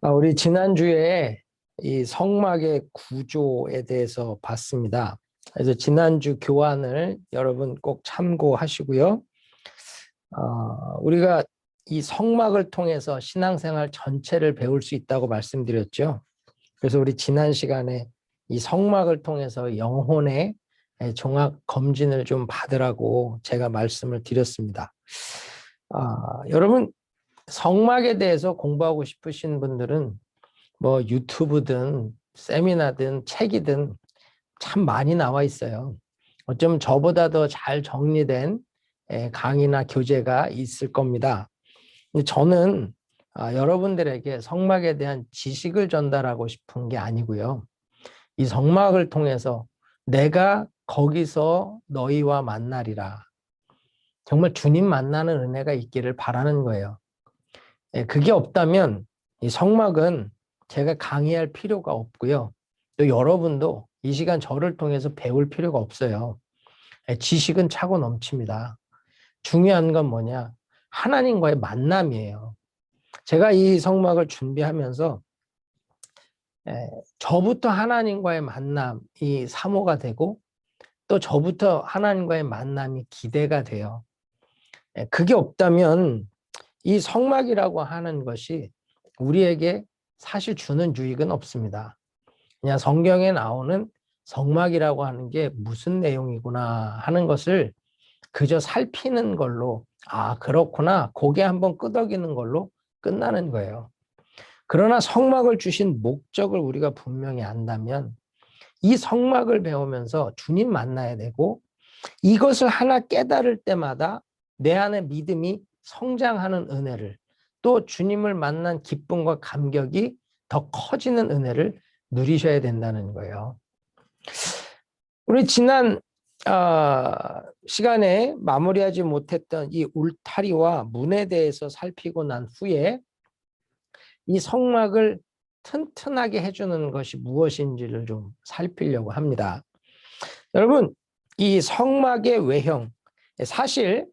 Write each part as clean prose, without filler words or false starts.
우리 지난주에 이 성막의 구조에 대해서 봤습니다. 그래서 지난주 교환을 여러분 꼭 참고하시고요. 우리가 이 성막을 통해서 신앙생활 전체를 배울 수 있다고 말씀드렸죠. 그래서 우리 지난 시간에 이 성막을 통해서 영혼의 종합 검진을 좀 받으라고 제가 말씀을 드렸습니다. 여러분 성막에 대해서 공부하고 싶으신 분들은 뭐 유튜브든 세미나든 책이든 참 많이 나와 있어요. 어쩌면 저보다 더 잘 정리된 강의나 교재가 있을 겁니다. 근데 저는 여러분들에게 성막에 대한 지식을 전달하고 싶은 게 아니고요. 이 성막을 통해서 내가 거기서 너희와 만나리라. 정말 주님 만나는 은혜가 있기를 바라는 거예요. 그게 없다면 이 성막은 제가 강의할 필요가 없고요. 또 여러분도 이 시간 저를 통해서 배울 필요가 없어요. 지식은 차고 넘칩니다. 중요한 건 뭐냐? 하나님과의 만남이에요. 제가 이 성막을 준비하면서 저부터 하나님과의 만남이 사모가 되고 또 저부터 하나님과의 만남이 기대가 돼요. 그게 없다면 이 성막이라고 하는 것이 우리에게 사실 주는 유익은 없습니다. 그냥 성경에 나오는 성막이라고 하는 게 무슨 내용이구나 하는 것을 그저 살피는 걸로 그렇구나 고개 한번 끄덕이는 걸로 끝나는 거예요. 그러나 성막을 주신 목적을 우리가 분명히 안다면 이 성막을 배우면서 주님 만나야 되고 이것을 하나 깨달을 때마다 내 안에 믿음이 성장하는 은혜를 또 주님을 만난 기쁨과 감격이 더 커지는 은혜를 누리셔야 된다는 거예요. 우리 지난 시간에 마무리하지 못했던 이 울타리와 문에 대해서 살피고 난 후에 이 성막을 튼튼하게 해주는 것이 무엇인지를 좀 살피려고 합니다. 여러분, 이 성막의 외형, 사실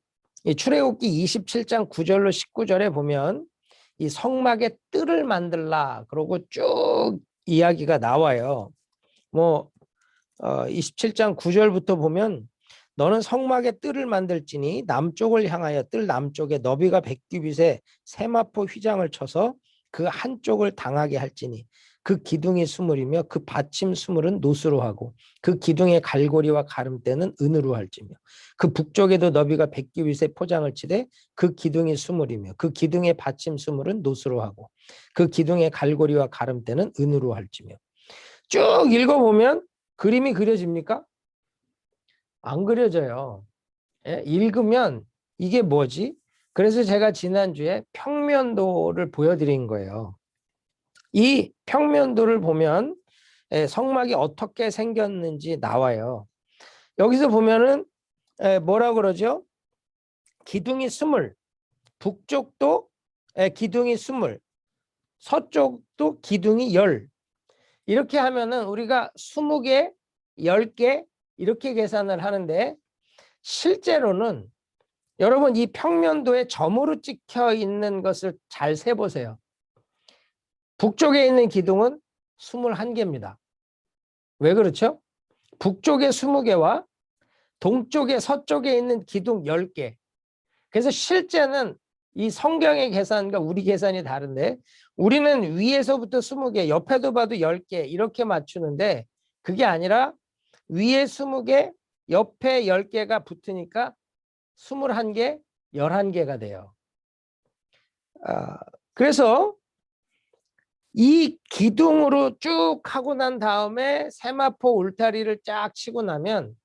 이 출애굽기 27장 9절로 19절에 보면 이 성막의 뜰을 만들라 그러고 쭉 이야기가 나와요. 27장 9절부터 보면 너는 성막의 뜰을 만들지니 남쪽을 향하여 뜰 남쪽에 너비가 100규빗에 세마포 휘장을 쳐서 그 한쪽을 당하게 할지니 그 기둥이 수물이며 그 받침 수물은 노수로 하고 그 기둥의 갈고리와 가름대는 은으로 할지며 그 북쪽에도 너비가 100규빗의 포장을 치되 그 기둥이 수물이며 그 기둥의 받침 수물은 노수로 하고 그 기둥의 갈고리와 가름대는 은으로 할지며 쭉 읽어보면 그림이 그려집니까? 안 그려져요. 읽으면 이게 뭐지? 그래서 제가 지난주에 평면도를 보여드린 거예요. 이 평면도를 보면 성막이 어떻게 생겼는지 나와요. 여기서 보면은 뭐라 그러죠? 기둥이 스물, 북쪽도 기둥이 스물, 서쪽도 기둥이 열. 이렇게 하면은 우리가 20개, 10개 이렇게 계산을 하는데 실제로는 여러분 이 평면도에 점으로 찍혀 있는 것을 잘 세보세요. 북쪽에 있는 기둥은 21개입니다. 왜 그렇죠? 북쪽에 20개와 동쪽에 서쪽에 있는 기둥 10개. 그래서 실제는 이 성경의 계산과 우리 계산이 다른데 우리는 위에서부터 20개, 옆에도 봐도 10개 이렇게 맞추는데 그게 아니라 위에 20개, 옆에 10개가 붙으니까 21개, 11개가 돼요. 그래서 이 기둥으로 쭉 하고 난 다음에 세마포 울타리를 쫙 치고 나면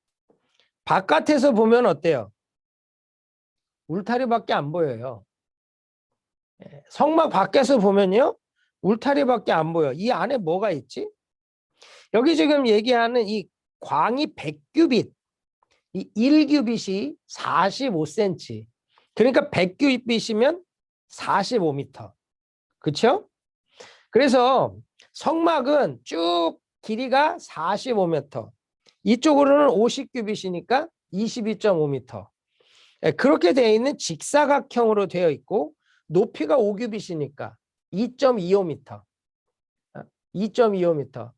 바깥에서 보면 어때요? 울타리밖에 안 보여요. 성막 밖에서 보면요. 울타리밖에 안 보여. 이 안에 뭐가 있지? 여기 지금 얘기하는 이 광이 100규빗, 이 1규빗이 45cm. 그러니까 100규빗이면 45m. 그렇죠? 그래서 성막은 쭉 길이가 45m. 이쪽으로는 50규빗이니까 22.5m. 그렇게 되어 있는 직사각형으로 되어 있고 높이가 5규빗이니까 2.25m. 2.25m.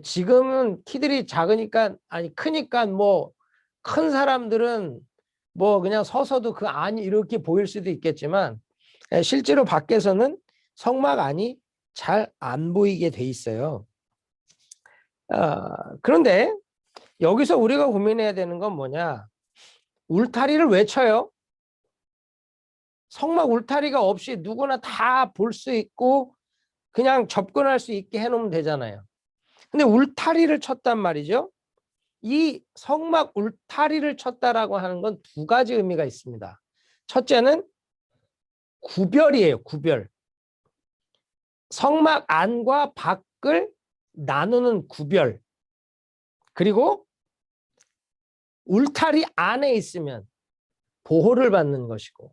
지금은 키들이 작으니까, 아니, 크니까 뭐, 큰 사람들은 뭐 그냥 서서도 그 안이 이렇게 보일 수도 있겠지만, 실제로 밖에서는 성막 안이 잘 안 보이게 돼 있어요. 그런데 여기서 우리가 고민해야 되는 건 뭐냐? 울타리를 왜 쳐요? 성막 울타리가 없이 누구나 다 볼 수 있고 그냥 접근할 수 있게 해놓으면 되잖아요. 근데 울타리를 쳤단 말이죠. 이 성막 울타리를 쳤다라고 하는 건 두 가지 의미가 있습니다. 첫째는 구별이에요. 구별. 성막 안과 밖을 나누는 구별. 그리고 울타리 안에 있으면 보호를 받는 것이고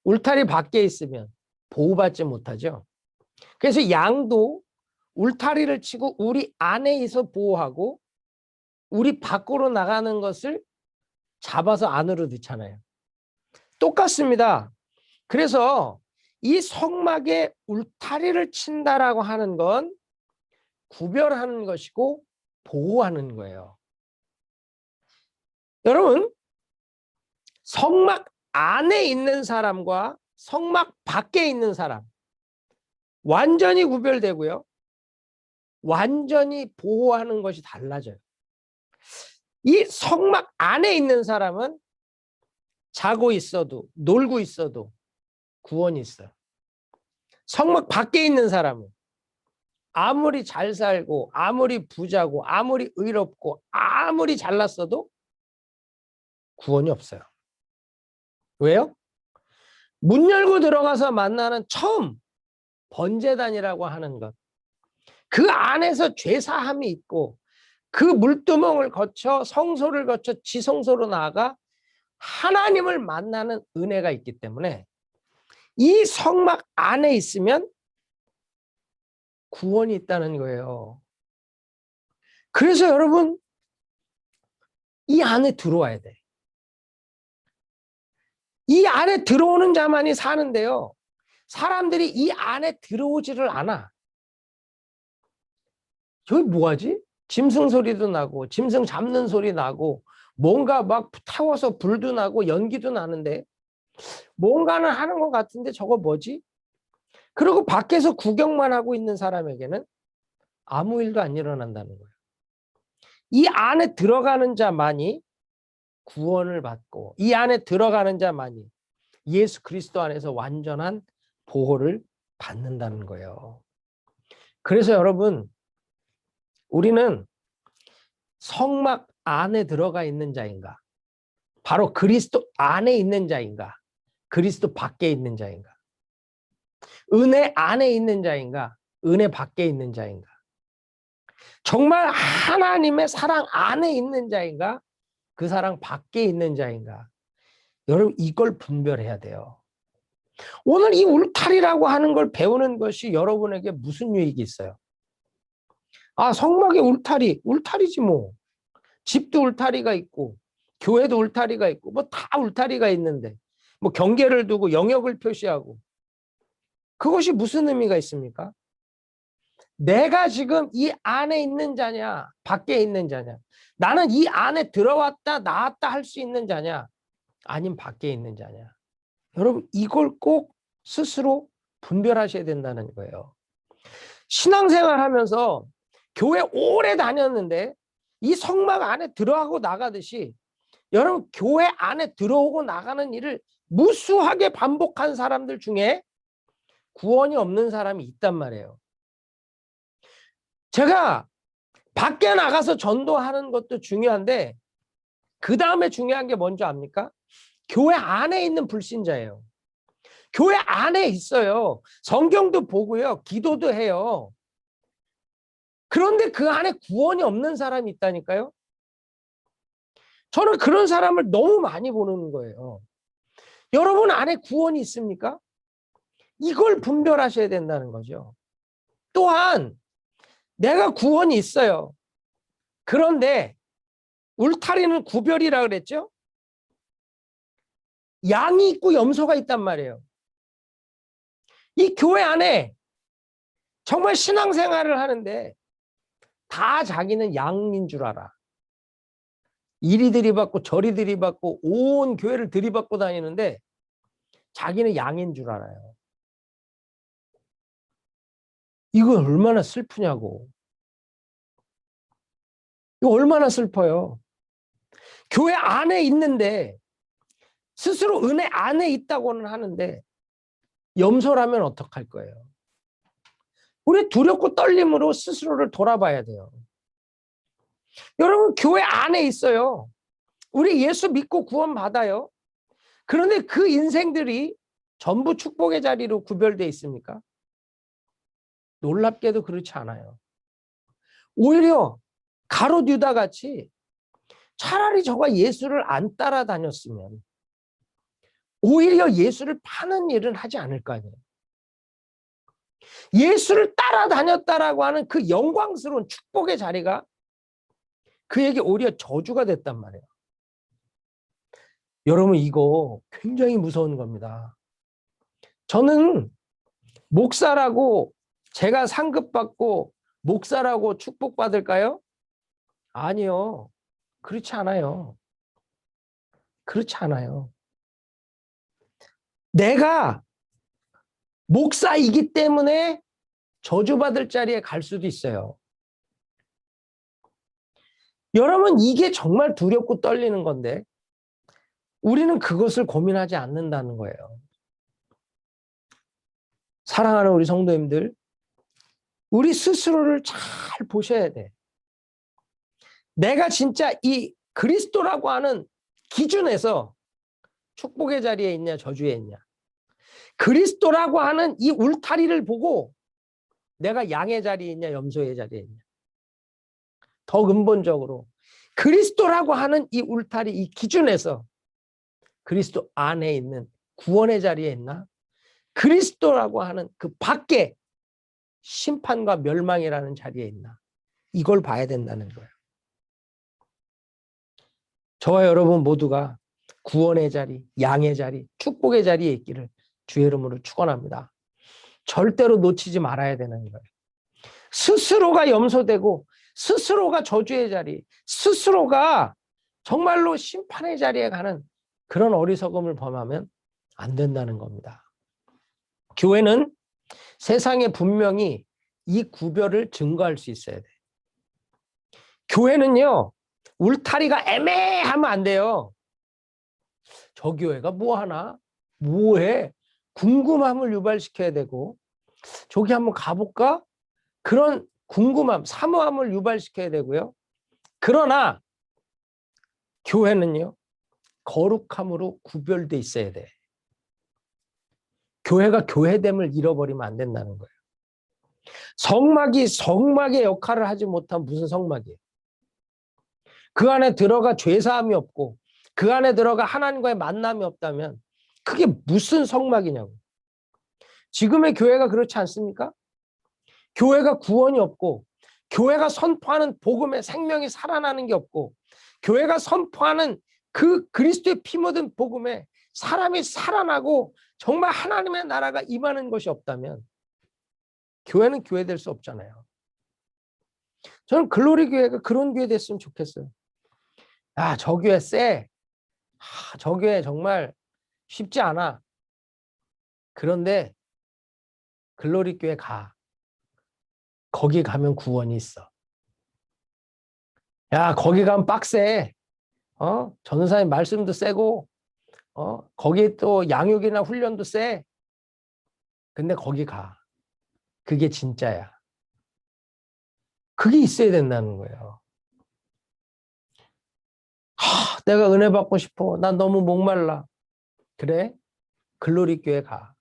울타리 밖에 있으면 보호받지 못하죠. 그래서 양도 울타리를 치고 우리 안에 있어 보호하고 우리 밖으로 나가는 것을 잡아서 안으로 넣잖아요. 똑같습니다. 그래서 이 성막에 울타리를 친다라고 하는 건 구별하는 것이고 보호하는 거예요. 여러분, 성막 안에 있는 사람과 성막 밖에 있는 사람 완전히 구별되고요. 완전히 보호하는 것이 달라져요. 이 성막 안에 있는 사람은 자고 있어도 놀고 있어도 구원이 있어요. 성막 밖에 있는 사람은 아무리 잘 살고 아무리 부자고 아무리 의롭고 아무리 잘났어도 구원이 없어요. 왜요? 문 열고 들어가서 만나는 처음 번제단이라고 하는 것. 그 안에서 죄사함이 있고 그 물두멍을 거쳐 성소를 거쳐 지성소로 나아가 하나님을 만나는 은혜가 있기 때문에 이 성막 안에 있으면 구원이 있다는 거예요. 그래서 여러분 이 안에 들어와야 돼. 이 안에 들어오는 자만이 사는데요. 사람들이 이 안에 들어오지를 않아. 저기 뭐하지? 짐승 소리도 나고 짐승 잡는 소리 나고 뭔가 막 타워서 불도 나고 연기도 나는데 뭔가는 하는 것 같은데 저거 뭐지? 그리고 밖에서 구경만 하고 있는 사람에게는 아무 일도 안 일어난다는 거예요. 이 안에 들어가는 자만이 구원을 받고 이 안에 들어가는 자만이 예수 그리스도 안에서 완전한 보호를 받는다는 거예요. 그래서 여러분 우리는 성막 안에 들어가 있는 자인가? 바로 그리스도 안에 있는 자인가? 그리스도 밖에 있는 자인가? 은혜 안에 있는 자인가? 은혜 밖에 있는 자인가? 정말 하나님의 사랑 안에 있는 자인가? 그 사랑 밖에 있는 자인가? 여러분 이걸 분별해야 돼요. 오늘 이 울타리라고 하는 걸 배우는 것이 여러분에게 무슨 유익이 있어요? 아, 성막의 울타리, 울타리지 뭐. 집도 울타리가 있고 교회도 울타리가 있고 뭐 다 울타리가 있는데 뭐 경계를 두고 영역을 표시하고 그것이 무슨 의미가 있습니까? 내가 지금 이 안에 있는 자냐 밖에 있는 자냐 나는 이 안에 들어왔다 나왔다 할 수 있는 자냐 아니면 밖에 있는 자냐 여러분 이걸 꼭 스스로 분별하셔야 된다는 거예요. 신앙생활 하면서 교회 오래 다녔는데 이 성막 안에 들어가고 나가듯이 여러분 교회 안에 들어오고 나가는 일을 무수하게 반복한 사람들 중에 구원이 없는 사람이 있단 말이에요. 제가 밖에 나가서 전도하는 것도 중요한데 그 다음에 중요한 게 뭔지 압니까? 교회 안에 있는 불신자예요. 교회 안에 있어요. 성경도 보고요. 기도도 해요. 그런데 그 안에 구원이 없는 사람이 있다니까요. 저는 그런 사람을 너무 많이 보는 거예요. 여러분 안에 구원이 있습니까? 이걸 분별하셔야 된다는 거죠. 또한 내가 구원이 있어요. 그런데 울타리는 구별이라 그랬죠? 양이 있고 염소가 있단 말이에요. 이 교회 안에 정말 신앙생활을 하는데 다 자기는 양인 줄 알아. 이리 들이받고 저리 들이받고 온 교회를 들이받고 다니는데 자기는 양인 줄 알아요. 이거 얼마나 슬프냐고. 이거 얼마나 슬퍼요. 교회 안에 있는데 스스로 은혜 안에 있다고는 하는데 염소라면 어떡할 거예요. 우리 두렵고 떨림으로 스스로를 돌아봐야 돼요. 여러분 교회 안에 있어요. 우리 예수 믿고 구원 받아요. 그런데 그 인생들이 전부 축복의 자리로 구별되어 있습니까? 놀랍게도 그렇지 않아요. 오히려 가롯 유다 같이 차라리 저가 예수를 안 따라다녔으면 오히려 예수를 파는 일은 하지 않을 거 아니에요. 예수를 따라다녔다라고 하는 그 영광스러운 축복의 자리가 그에게 오히려 저주가 됐단 말이에요. 여러분 이거 굉장히 무서운 겁니다. 저는 목사라고 제가 상급받고 목사라고 축복받을까요? 아니요. 그렇지 않아요. 그렇지 않아요. 내가 목사이기 때문에 저주받을 자리에 갈 수도 있어요. 여러분 이게 정말 두렵고 떨리는 건데 우리는 그것을 고민하지 않는다는 거예요. 사랑하는 우리 성도님들, 우리 스스로를 잘 보셔야 돼. 내가 진짜 이 그리스도라고 하는 기준에서 축복의 자리에 있냐 저주에 있냐. 그리스도라고 하는 이 울타리를 보고 내가 양의 자리에 있냐 염소의 자리에 있냐. 더 근본적으로 그리스도라고 하는 이 울타리 이 기준에서 그리스도 안에 있는 구원의 자리에 있나? 그리스도라고 하는 그 밖에 심판과 멸망이라는 자리에 있나? 이걸 봐야 된다는 거예요. 저와 여러분 모두가 구원의 자리, 양의 자리, 축복의 자리에 있기를 주의 이름으로 축원합니다. 절대로 놓치지 말아야 되는 거예요. 스스로가 염소되고 스스로가 저주의 자리, 스스로가 정말로 심판의 자리에 가는 그런 어리석음을 범하면 안 된다는 겁니다. 교회는 세상에 분명히 이 구별을 증거할 수 있어야 돼요. 교회는요, 울타리가 애매하면 안 돼요. 저 교회가 뭐 하나? 뭐해? 궁금함을 유발시켜야 되고 저기 한번 가볼까? 그런 궁금함, 사모함을 유발시켜야 되고요. 그러나 교회는요. 거룩함으로 구별돼 있어야 돼. 교회가 교회됨을 잃어버리면 안 된다는 거예요. 성막이 성막의 역할을 하지 못한 무슨 성막이에요. 그 안에 들어가 죄사함이 없고 그 안에 들어가 하나님과의 만남이 없다면 그게 무슨 성막이냐고. 지금의 교회가 그렇지 않습니까? 교회가 구원이 없고 교회가 선포하는 복음의 생명이 살아나는 게 없고 교회가 선포하는 그 그리스도의 피 묻은 복음에 사람이 살아나고 정말 하나님의 나라가 임하는 것이 없다면 교회는 교회 될 수 없잖아요. 저는 글로리 교회가 그런 교회 됐으면 좋겠어요. 아, 저 교회 쎄. 저 교회 정말 쉽지 않아. 그런데 글로리 교회 가. 거기 가면 구원이 있어. 야, 거기 가면 빡세. 전도사님 말씀도 세고, 거기 또 양육이나 훈련도 세. 근데 거기 가. 그게 진짜야. 그게 있어야 된다는 거예요. 내가 은혜 받고 싶어. 난 너무 목말라. 그래? 글로리 교회 가.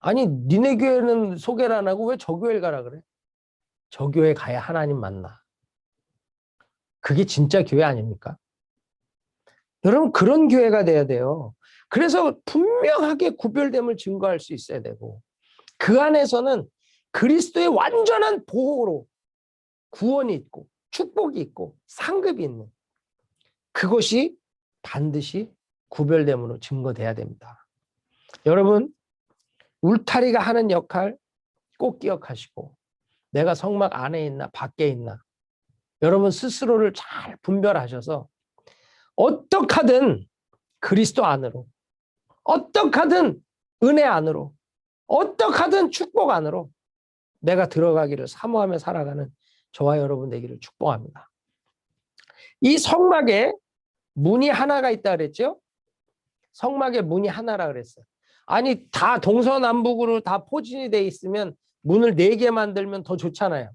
아니, 니네 교회는 소개를 안 하고 왜 저 교회를 가라 그래? 저 교회 가야 하나님 만나. 그게 진짜 교회 아닙니까? 여러분, 그런 교회가 돼야 돼요. 그래서 분명하게 구별됨을 증거할 수 있어야 되고, 그 안에서는 그리스도의 완전한 보호로 구원이 있고, 축복이 있고, 상급이 있는 그것이 반드시 구별됨으로 증거돼야 됩니다. 여러분, 울타리가 하는 역할, 꼭 기억하시고 내가 성막 안에 있나 밖에 있나 여러분 스스로를 잘 분별하셔서 어떻게 하든 그리스도 안으로 어떻게 하든 은혜 안으로 어떻게 하든 축복 안으로 내가 들어가기를 사모하며 살아가는 저와 여러분 되기를 축복합니다. 이 성막에 문이 하나가 있다 그랬죠? 성막에 문이 하나라 그랬어요. 아니 다 동서남북으로 다 포진이 돼 있으면 문을 4개 만들면 더 좋잖아요.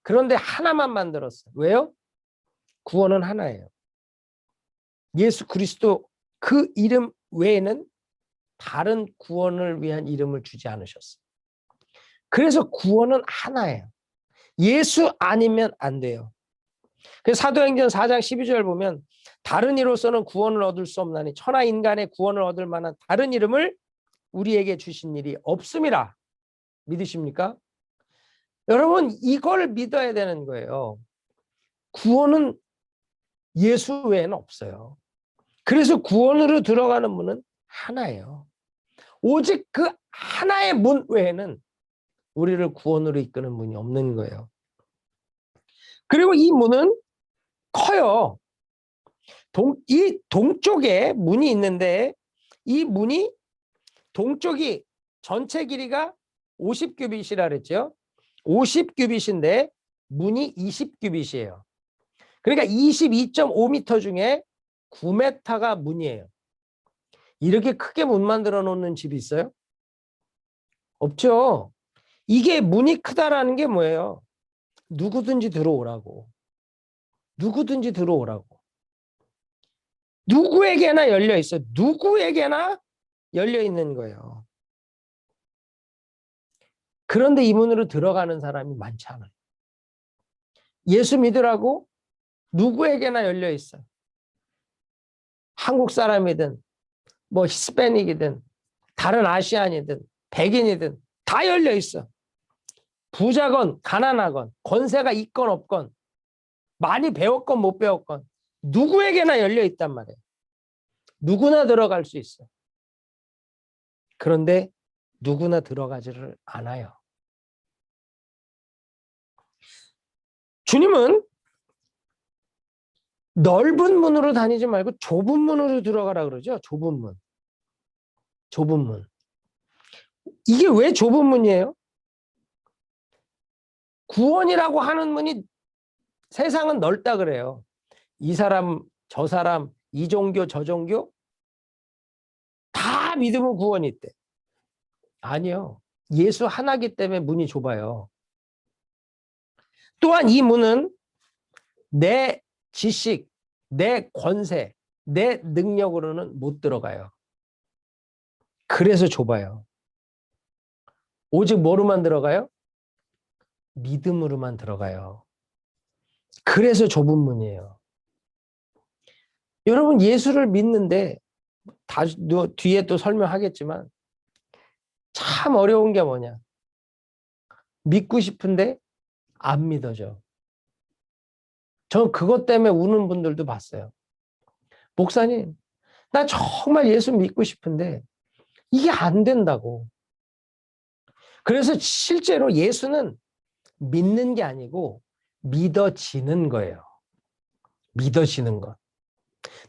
그런데 하나만 만들었어요. 왜요? 구원은 하나예요. 예수 그리스도 그 이름 외에는 다른 구원을 위한 이름을 주지 않으셨어요. 그래서 구원은 하나예요. 예수 아니면 안 돼요. 그래서 사도행전 4장 12절 보면 다른 이로서는 구원을 얻을 수 없나니 천하 인간의 구원을 얻을 만한 다른 이름을 우리에게 주신 일이 없음이라. 믿으십니까? 여러분 이걸 믿어야 되는 거예요. 구원은 예수 외에는 없어요. 그래서 구원으로 들어가는 문은 하나예요. 오직 그 하나의 문 외에는 우리를 구원으로 이끄는 문이 없는 거예요. 그리고 이 문은 커요. 이 동쪽에 문이 있는데 이 문이 동쪽이 전체 길이가 50규빗이라 그랬죠. 50규빗인데 문이 20규빗이에요. 그러니까 22.5m 중에 9m가 문이에요. 이렇게 크게 문 만들어 놓는 집이 있어요? 없죠. 이게 문이 크다라는 게 뭐예요? 누구든지 들어오라고. 누구든지 들어오라고. 누구에게나 열려 있어요. 누구에게나 열려 있는 거예요. 그런데 이 문으로 들어가는 사람이 많지 않아요. 예수 믿으라고 누구에게나 열려 있어요. 한국 사람이든 뭐 히스패닉이든 다른 아시안이든 백인이든 다 열려 있어. 부자건 가난하건 권세가 있건 없건 많이 배웠건 못 배웠건 누구에게나 열려 있단 말이에요. 누구나 들어갈 수 있어. 그런데 누구나 들어가지를 않아요. 주님은 넓은 문으로 다니지 말고 좁은 문으로 들어가라 그러죠. 좁은 문. 좁은 문. 이게 왜 좁은 문이에요? 구원이라고 하는 문이 세상은 넓다 그래요. 이 사람, 저 사람, 이 종교, 저 종교 다 믿으면 구원이 있대. 아니요. 예수 하나기 때문에 문이 좁아요. 또한 이 문은 내 지식, 내 권세, 내 능력으로는 못 들어가요. 그래서 좁아요. 오직 뭐로만 들어가요? 믿음으로만 들어가요. 그래서 좁은 문이에요. 여러분 예수를 믿는데 뒤에 또 설명하겠지만 참 어려운 게 뭐냐? 믿고 싶은데 안 믿어져. 전 그것 때문에 우는 분들도 봤어요. 목사님, 나 정말 예수 믿고 싶은데 이게 안 된다고. 그래서 실제로 예수는 믿는 게 아니고 믿어지는 거예요. 믿어지는 것.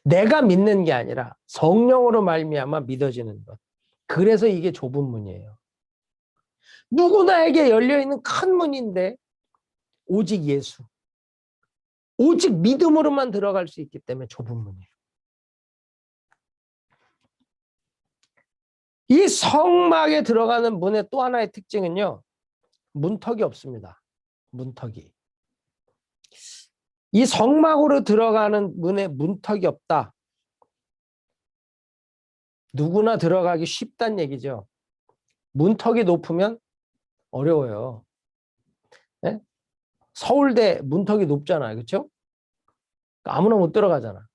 내가 믿는 게 아니라 성령으로 말미암아 믿어지는 것. 그래서 이게 좁은 문이에요. 누구나에게 열려있는 큰 문인데 오직 예수. 오직 믿음으로만 들어갈 수 있기 때문에 좁은 문이에요. 이 성막에 들어가는 문의 또 하나의 특징은요. 문턱이 없습니다. 문턱이. 이 성막으로 들어가는 문에 문턱이 없다. 누구나 들어가기 쉽다는 얘기죠. 문턱이 높으면 어려워요. 네? 서울대 문턱이 높잖아요. 그렇죠? 아무나 못 들어가잖아.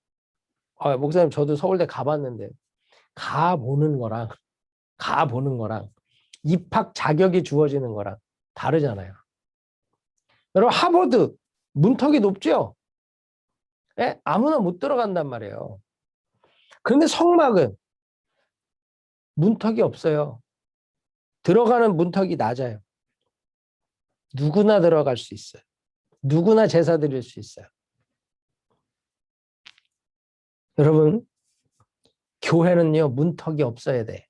목사님 저도 서울대 가봤는데 가보는 거랑 입학 자격이 주어지는 거랑 다르잖아요. 여러분 하버드 문턱이 높죠? 네? 아무나 못 들어간단 말이에요. 그런데 성막은 문턱이 없어요. 들어가는 문턱이 낮아요. 누구나 들어갈 수 있어요. 누구나 제사 드릴 수 있어요. 여러분, 교회는요, 문턱이 없어야 돼.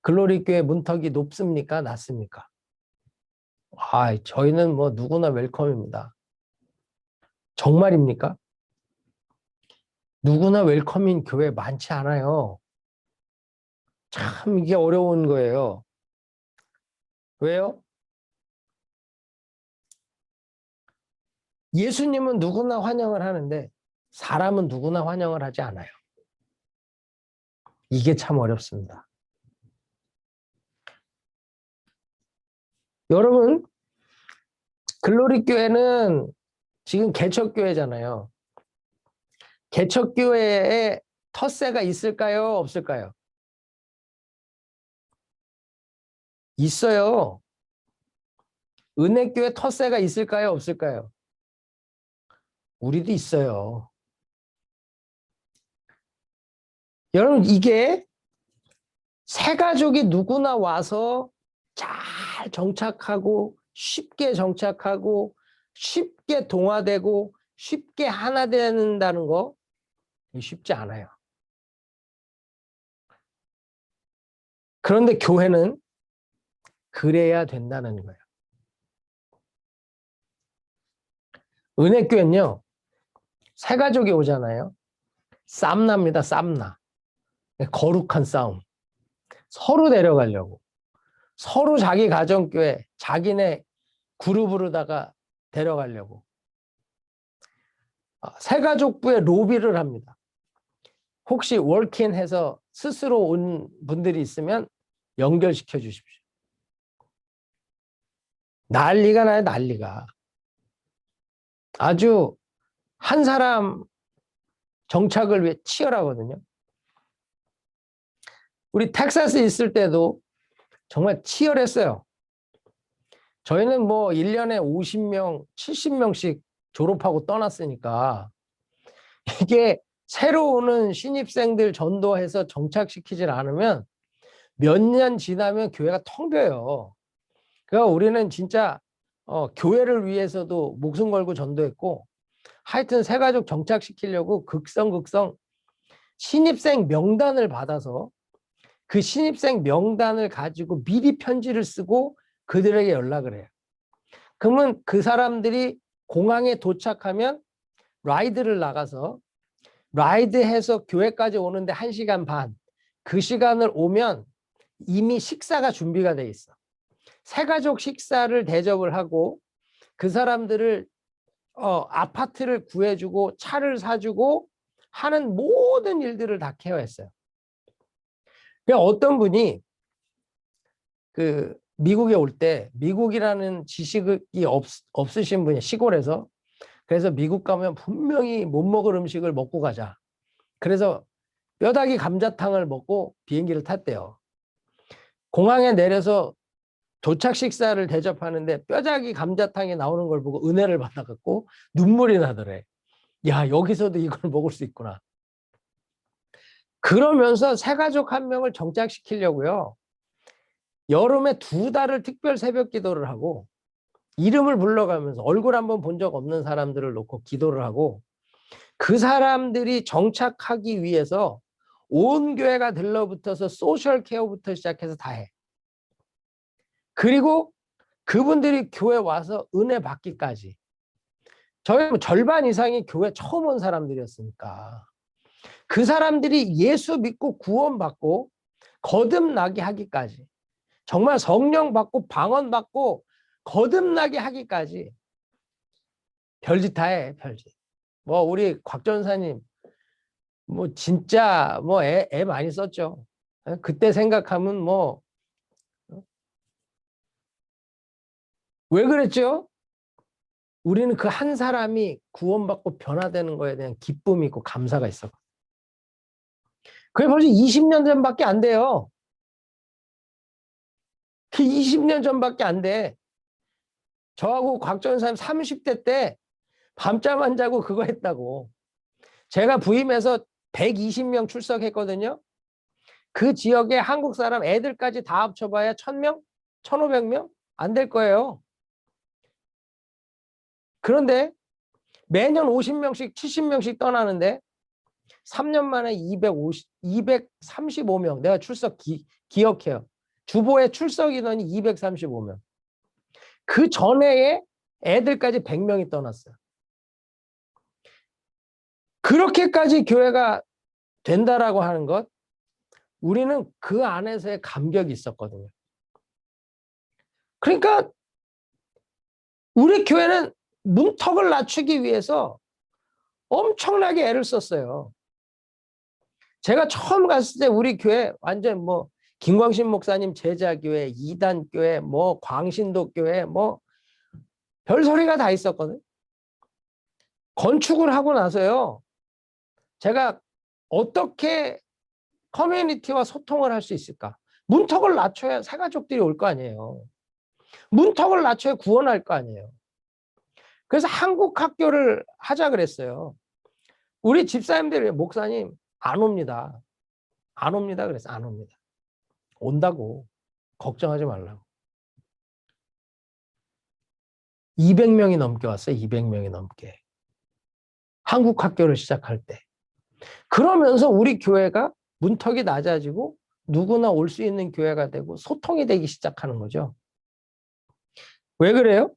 글로리 교회 문턱이 높습니까? 낮습니까? 저희는 뭐 누구나 웰컴입니다. 정말입니까? 누구나 웰컴인 교회 많지 않아요. 참 이게 어려운 거예요. 왜요? 예수님은 누구나 환영을 하는데 사람은 누구나 환영을 하지 않아요. 이게 참 어렵습니다. 여러분, 글로리 교회는 지금 개척교회잖아요. 개척교회에 텃세가 있을까요? 없을까요? 있어요. 은혜교회 텃세가 있을까요? 없을까요? 우리도 있어요. 여러분, 이게 새 가족이 누구나 와서 잘 정착하고 쉽게 정착하고 쉽게 동화되고 쉽게 하나 된다는 거 쉽지 않아요. 그런데 교회는 그래야 된다는 거예요. 은혜교회는요, 새 가족이 오잖아요. 쌈납니다, 쌈나. 거룩한 싸움. 서로 데려가려고. 서로 자기 가정교회, 자기네 그룹으로다가 데려가려고. 새가족부에 로비를 합니다. 혹시 월킹해서 스스로 온 분들이 있으면 연결시켜 주십시오. 난리가 나요, 난리가. 아주 한 사람 정착을 위해 치열하거든요. 우리 텍사스에 있을 때도 정말 치열했어요. 저희는 뭐 1년에 50명, 70명씩 졸업하고 떠났으니까 이게 새로 오는 신입생들 전도해서 정착시키질 않으면 몇 년 지나면 교회가 텅 비어요. 그러니까 우리는 진짜 교회를 위해서도 목숨 걸고 전도했고 하여튼 새가족 정착시키려고 극성 신입생 명단을 받아서 그 신입생 명단을 가지고 미리 편지를 쓰고 그들에게 연락을 해요. 그러면 그 사람들이 공항에 도착하면 라이드를 나가서 라이드해서 교회까지 오는데 1시간 반. 그 시간을 오면 이미 식사가 준비가 돼 있어. 새가족 식사를 대접을 하고 그 사람들을 아파트를 구해주고 차를 사주고 하는 모든 일들을 다 케어했어요. 그러니까 어떤 분이 그 미국에 올 때 미국이라는 지식이 없으신 분이 시골에서 그래서 미국 가면 분명히 못 먹을 음식을 먹고 가자. 그래서 뼈다귀 감자탕을 먹고 비행기를 탔대요. 공항에 내려서 도착 식사를 대접하는데 뼈다귀 감자탕이 나오는 걸 보고 은혜를 받아갖고 눈물이 나더래. 야, 여기서도 이걸 먹을 수 있구나. 그러면서 새가족 한 명을 정착시키려고요. 여름에 2달을 특별 새벽 기도를 하고 이름을 불러가면서 얼굴 한번 본 적 없는 사람들을 놓고 기도를 하고 그 사람들이 정착하기 위해서 온 교회가 들러붙어서 소셜 케어부터 시작해서 다 해. 그리고 그분들이 교회 와서 은혜 받기까지. 저희 절반 이상이 교회 처음 온 사람들이었으니까 그 사람들이 예수 믿고 구원받고 거듭나게 하기까지 정말 성령 받고 방언 받고 거듭나게 하기까지 별짓 다 해, 별짓. 뭐 우리 곽 전사님 뭐 진짜 뭐 애 많이 썼죠. 그때 생각하면 뭐 왜 그랬죠? 우리는 그 한 사람이 구원받고 변화되는 거에 대한 기쁨이 있고 감사가 있어. 그게 벌써 20년 전밖에 안 돼요. 그 20년 전밖에 안 돼. 저하고 곽 전사님 30대 때 밤잠 안 자고 그거 했다고. 제가 부임해서 120명 출석했거든요. 그 지역에 한국 사람 애들까지 다 합쳐봐야 1000명? 1500명? 안 될 거예요. 그런데 매년 50명씩 70명씩 떠나는데 3년 만에 235명. 내가 출석 기억해요. 주보에 출석 인원이 235명. 그 전에 애들까지 100명이 떠났어요. 그렇게까지 교회가 된다라고 하는 것, 우리는 그 안에서의 감격이 있었거든요. 그러니까 우리 교회는 문턱을 낮추기 위해서 엄청나게 애를 썼어요. 제가 처음 갔을 때 우리 교회 완전 뭐 김광신 목사님 제자교회, 이단교회, 뭐 광신도교회, 뭐 별소리가 다 있었거든. 건축을 하고 나서요, 제가 어떻게 커뮤니티와 소통을 할 수 있을까? 문턱을 낮춰야 새 가족들이 올 거 아니에요. 문턱을 낮춰야 구원할 거 아니에요. 그래서 한국 학교를 하자 그랬어요. 우리 집사님들이 목사님 안 옵니다. 안 옵니다. 그래서 안 옵니다. 온다고. 걱정하지 말라고. 200명이 넘게 왔어요. 200명이 넘게. 한국 학교를 시작할 때. 그러면서 우리 교회가 문턱이 낮아지고 누구나 올 수 있는 교회가 되고 소통이 되기 시작하는 거죠. 왜 그래요?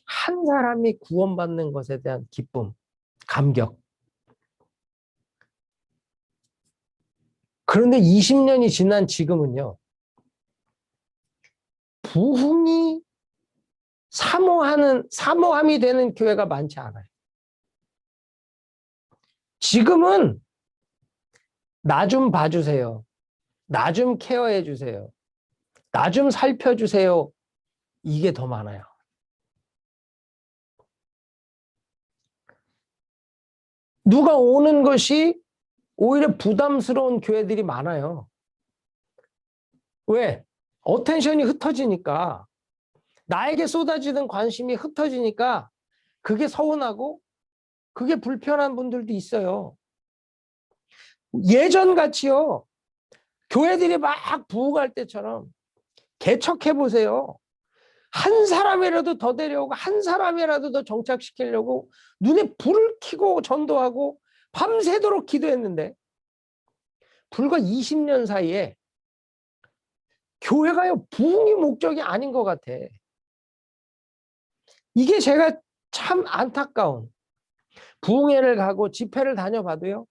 한 사람이 구원받는 것에 대한 기쁨, 감격. 그런데 20년이 지난 지금은요, 부흥이 사모함이 되는 교회가 많지 않아요. 지금은 나 좀 봐주세요. 나 좀 케어해 주세요. 나 좀 살펴주세요. 이게 더 많아요. 누가 오는 것이 오히려 부담스러운 교회들이 많아요. 왜? 어텐션이 흩어지니까, 나에게 쏟아지는 관심이 흩어지니까 그게 서운하고 그게 불편한 분들도 있어요. 예전같이요, 교회들이 막 부흥할 때처럼 개척해 보세요. 한 사람이라도 더 데려오고 한 사람이라도 더 정착시키려고 눈에 불을 켜고 전도하고 밤새도록 기도했는데 불과 20년 사이에 교회가요, 부흥이 목적이 아닌 것 같아. 이게 제가 참 안타까운, 부흥회를 가고 집회를 다녀봐도요,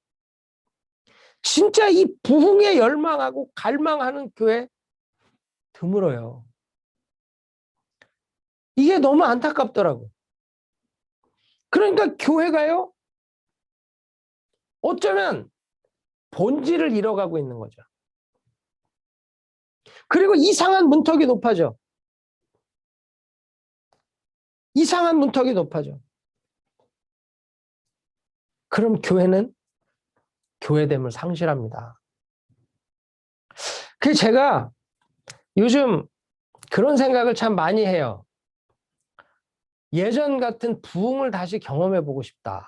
진짜 이 부흥에 열망하고 갈망하는 교회 드물어요. 이게 너무 안타깝더라고. 그러니까 교회가요, 어쩌면 본질을 잃어가고 있는 거죠. 그리고 이상한 문턱이 높아져. 이상한 문턱이 높아져. 그럼 교회는 교회됨을 상실합니다. 그래서 제가 요즘 그런 생각을 참 많이 해요. 예전 같은 부흥을 다시 경험해 보고 싶다.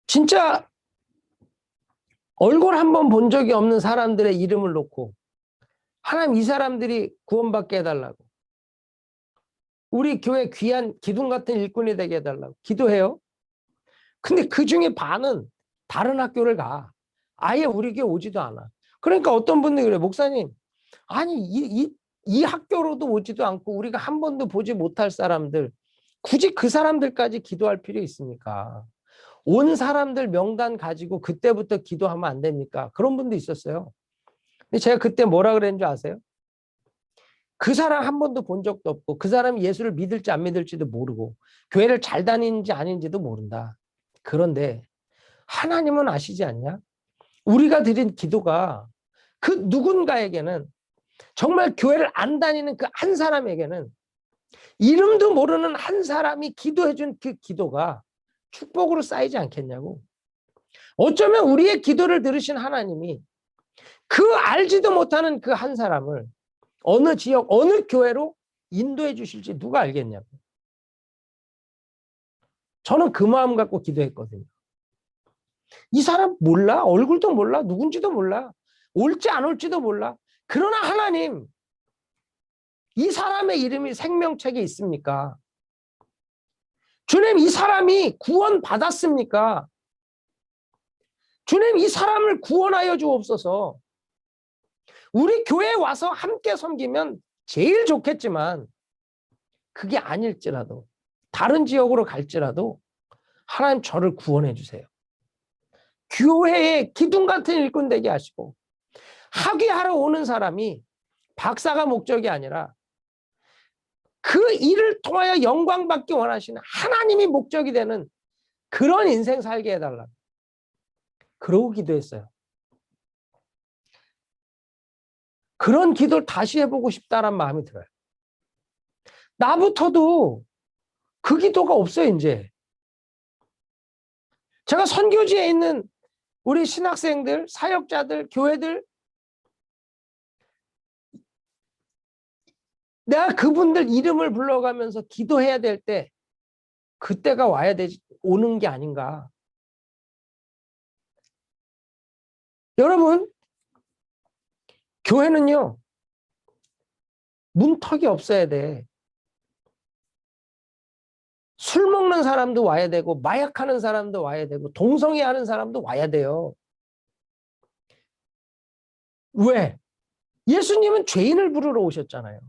진짜 얼굴 한번 본 적이 없는 사람들의 이름을 놓고 하나님, 이 사람들이 구원받게 해달라고, 우리 교회 귀한 기둥 같은 일꾼이 되게 해달라고 기도해요. 근데 그 중에 반은 다른 학교를 가. 아예 우리 교회 오지도 않아. 그러니까 어떤 분들이 그래, 목사님, 아니 이 학교로도 오지도 않고 우리가 한 번도 보지 못할 사람들, 굳이 그 사람들까지 기도할 필요 있습니까? 온 사람들 명단 가지고 그때부터 기도하면 안 됩니까? 그런 분도 있었어요. 근데 제가 그때 뭐라 그랬는 줄 아세요? 그 사람 한 번도 본 적도 없고 그 사람이 예수를 믿을지 안 믿을지도 모르고 교회를 잘 다니는지 아닌지도 모른다. 그런데 하나님은 아시지 않냐? 우리가 드린 기도가 그 누군가에게는, 정말 교회를 안 다니는 그 한 사람에게는, 이름도 모르는 한 사람이 기도해준 그 기도가 축복으로 쌓이지 않겠냐고. 어쩌면 우리의 기도를 들으신 하나님이 그 알지도 못하는 그 한 사람을 어느 지역, 어느 교회로 인도해 주실지 누가 알겠냐고. 저는 그 마음 갖고 기도했거든요. 이 사람 몰라? 얼굴도 몰라? 누군지도 몰라? 올지 안 올지도 몰라? 그러나 하나님, 이 사람의 이름이 생명책에 있습니까? 주님, 이 사람이 구원 받았습니까? 주님, 이 사람을 구원하여 주옵소서. 우리 교회에 와서 함께 섬기면 제일 좋겠지만 그게 아닐지라도, 다른 지역으로 갈지라도 하나님 저를 구원해 주세요. 교회에 기둥 같은 일꾼 되게 하시고, 학위하러 오는 사람이 박사가 목적이 아니라 그 일을 통하여 영광 받기 원하시는 하나님이 목적이 되는 그런 인생 살게 해달라. 그러고 기도했어요. 그런 기도를 다시 해보고 싶다는 마음이 들어요. 나부터도 그 기도가 없어요, 이제. 제가 선교지에 있는 우리 신학생들, 사역자들, 교회들, 내가 그분들 이름을 불러가면서 기도해야 될 때 그때가 와야 되지, 오는 게 아닌가. 여러분, 교회는요, 문턱이 없어야 돼. 술 먹는 사람도 와야 되고, 마약하는 사람도 와야 되고, 동성애 하는 사람도 와야 돼요. 왜? 예수님은 죄인을 부르러 오셨잖아요.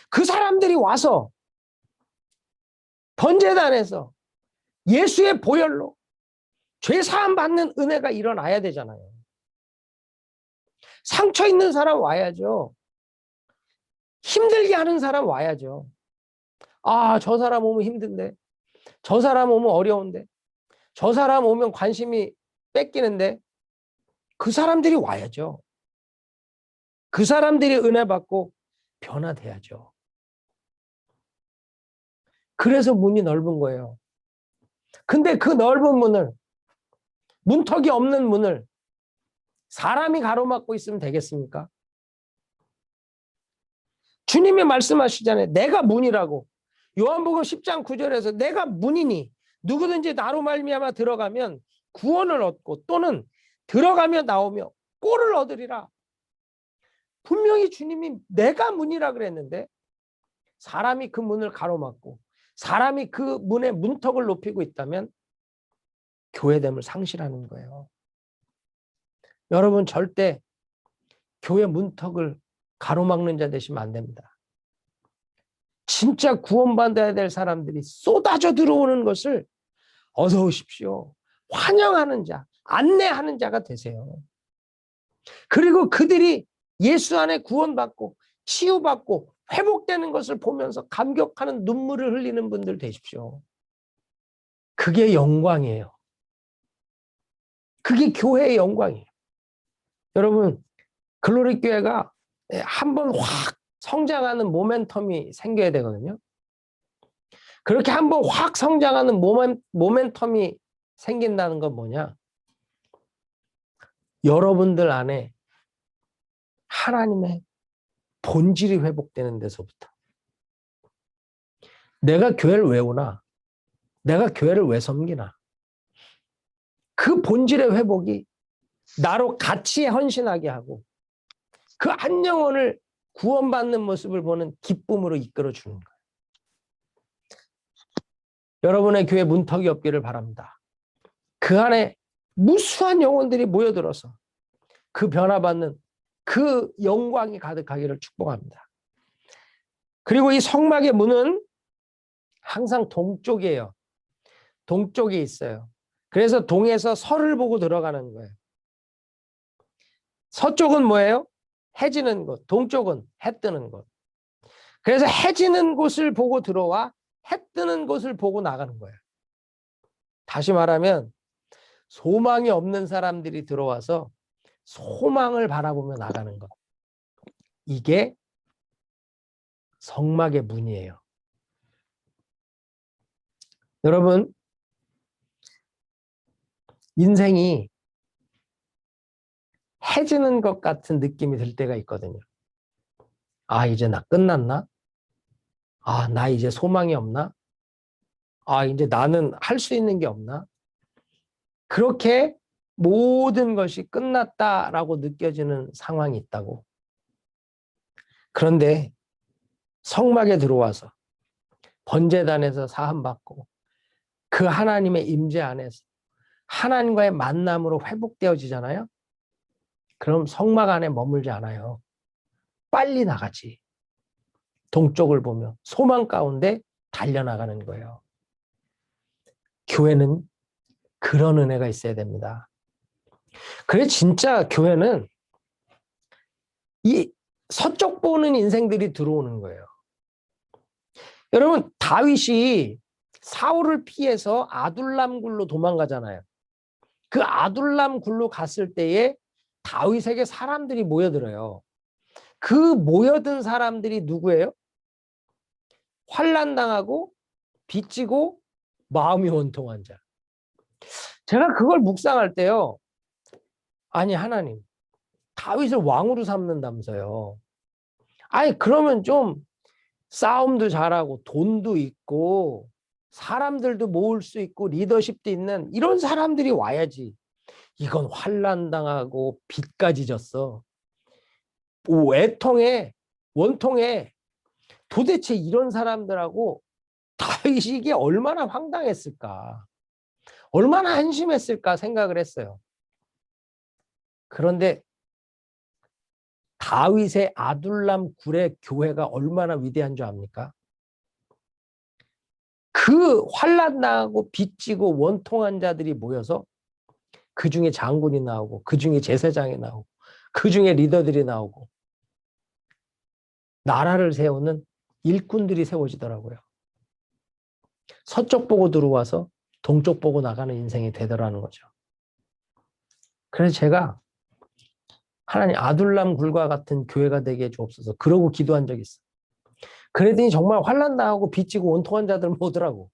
그 사람들이 와서 번제단에서 예수의 보혈로 죄 사함 받는 은혜가 일어나야 되잖아요. 상처 있는 사람 와야죠. 힘들게 하는 사람 와야죠. 아, 저 사람 오면 힘든데, 저 사람 오면 어려운데, 저 사람 오면 관심이 뺏기는데, 그 사람들이 와야죠. 그 사람들이 은혜 받고 변화돼야죠. 그래서 문이 넓은 거예요. 근데 그 넓은 문을, 문턱이 없는 문을 사람이 가로막고 있으면 되겠습니까? 주님이 말씀하시잖아요. 내가 문이라고. 요한복음 10장 9절에서 내가 문이니 누구든지 나로 말미암아 들어가면 구원을 얻고 또는 들어가며 나오며 꼴을 얻으리라. 분명히 주님이 내가 문이라 그랬는데 사람이 그 문을 가로막고 사람이 그 문의 문턱을 높이고 있다면 교회됨을 상실하는 거예요. 여러분, 절대 교회 문턱을 가로막는 자 되시면 안 됩니다. 진짜 구원받아야 될 사람들이 쏟아져 들어오는 것을 어서 오십시오, 환영하는 자, 안내하는 자가 되세요. 그리고 그들이 예수 안에 구원받고 치유받고 회복되는 것을 보면서 감격하는 눈물을 흘리는 분들 되십시오. 그게 영광이에요. 그게 교회의 영광이에요. 여러분, 글로리 교회가 한번 확 성장하는 모멘텀이 생겨야 되거든요. 그렇게 한번 확 성장하는 모멘텀이 생긴다는 건 뭐냐? 여러분들 안에 하나님의 본질이 회복되는 데서부터. 내가 교회를 왜 오나? 내가 교회를 왜 섬기나? 그 본질의 회복이 나로 같이 헌신하게 하고 그 한 영혼을 구원받는 모습을 보는 기쁨으로 이끌어주는 거예요. 여러분의 교회 문턱이 없기를 바랍니다. 그 안에 무수한 영혼들이 모여들어서 그 변화받는 그 영광이 가득하기를 축복합니다. 그리고 이 성막의 문은 항상 동쪽이에요. 동쪽에 있어요. 그래서 동에서 서를 보고 들어가는 거예요. 서쪽은 뭐예요? 해 지는 곳. 동쪽은 해 뜨는 곳. 그래서 해 지는 곳을 보고 들어와 해 뜨는 곳을 보고 나가는 거예요. 다시 말하면 소망이 없는 사람들이 들어와서 소망을 바라보며 나가는 것. 이게 성막의 문이에요. 여러분, 인생이 해지는 것 같은 느낌이 들 때가 있거든요. 아, 이제 나 끝났나? 아, 나 이제 소망이 없나? 아, 이제 나는 할 수 있는 게 없나? 그렇게 모든 것이 끝났다라고 느껴지는 상황이 있다고. 그런데 성막에 들어와서 번제단에서 사함받고 그 하나님의 임재 안에서 하나님과의 만남으로 회복되어지잖아요. 그럼 성막 안에 머물지 않아요. 빨리 나가지. 동쪽을 보며 소망 가운데 달려나가는 거예요. 교회는 그런 은혜가 있어야 됩니다. 그래 진짜 교회는 이 서쪽 보는 인생들이 들어오는 거예요. 여러분 다윗이 사울을 피해서 아둘람 굴로 도망가잖아요. 그 아둘람 굴로 갔을 때에 다윗에게 사람들이 모여들어요. 그 모여든 사람들이 누구예요? 환난당하고 빚지고 마음이 원통한 자. 제가 그걸 묵상할 때요. 아니 하나님 다윗을 왕으로 삼는다면서요. 아니 그러면 좀 싸움도 잘하고 돈도 있고 사람들도 모을 수 있고 리더십도 있는 이런 사람들이 와야지. 이건 환난당하고 빚까지 졌어. 애통에 원통에 도대체 이런 사람들하고 다윗이 이게 얼마나 황당했을까. 얼마나 한심했을까 생각을 했어요. 그런데 다윗의 아둘람 굴의 교회가 얼마나 위대한 줄 압니까? 그 환난당하고 빚지고 원통한 자들이 모여서 그 중에 장군이 나오고 그 중에 제사장이 나오고 그 중에 리더들이 나오고 나라를 세우는 일꾼들이 세워지더라고요. 서쪽 보고 들어와서 동쪽 보고 나가는 인생이 되더라는 거죠. 그래서 제가 하나님 아둘람 굴과 같은 교회가 되게 해주옵소서 그러고 기도한 적이 있어요. 그랬더니 정말 환난 당하고 빚지고 원통한 자들 모으더라고.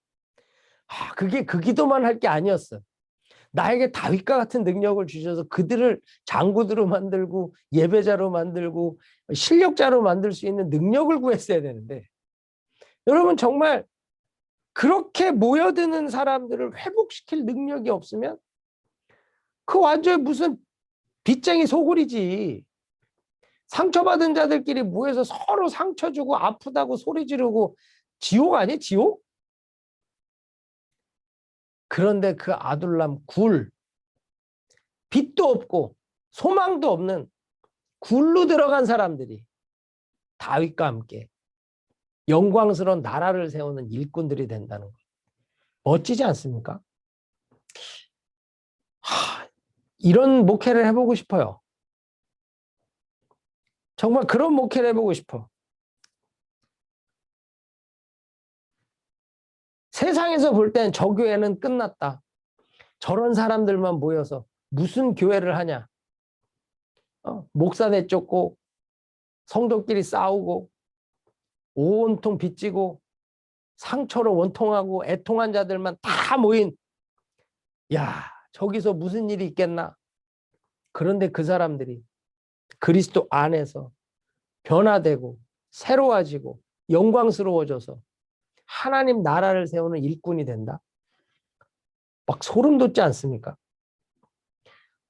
그게 그 기도만 할 게 아니었어. 나에게 다윗과 같은 능력을 주셔서 그들을 장구들로 만들고 예배자로 만들고 실력자로 만들 수 있는 능력을 구했어야 되는데 여러분 정말 그렇게 모여드는 사람들을 회복시킬 능력이 없으면 그 완전히 무슨 빚쟁이 소굴이지. 상처받은 자들끼리 모여서 서로 상처 주고 아프다고 소리 지르고 지옥 아니야? 지옥? 그런데 그 아둘람 굴, 빚도 없고 소망도 없는 굴로 들어간 사람들이 다윗과 함께 영광스러운 나라를 세우는 일꾼들이 된다는 거. 멋지지 않습니까? 이런 목회를 해보고 싶어요. 정말 그런 목회를 해보고 싶어. 세상에서 볼 땐 저 교회는 끝났다. 저런 사람들만 모여서 무슨 교회를 하냐. 목사 내쫓고 성도끼리 싸우고 온통 빚지고 상처로 원통하고 애통한 자들만 다 모인 야 저기서 무슨 일이 있겠나. 그런데 그 사람들이 그리스도 안에서 변화되고 새로워지고 영광스러워져서 하나님 나라를 세우는 일꾼이 된다. 막 소름 돋지 않습니까?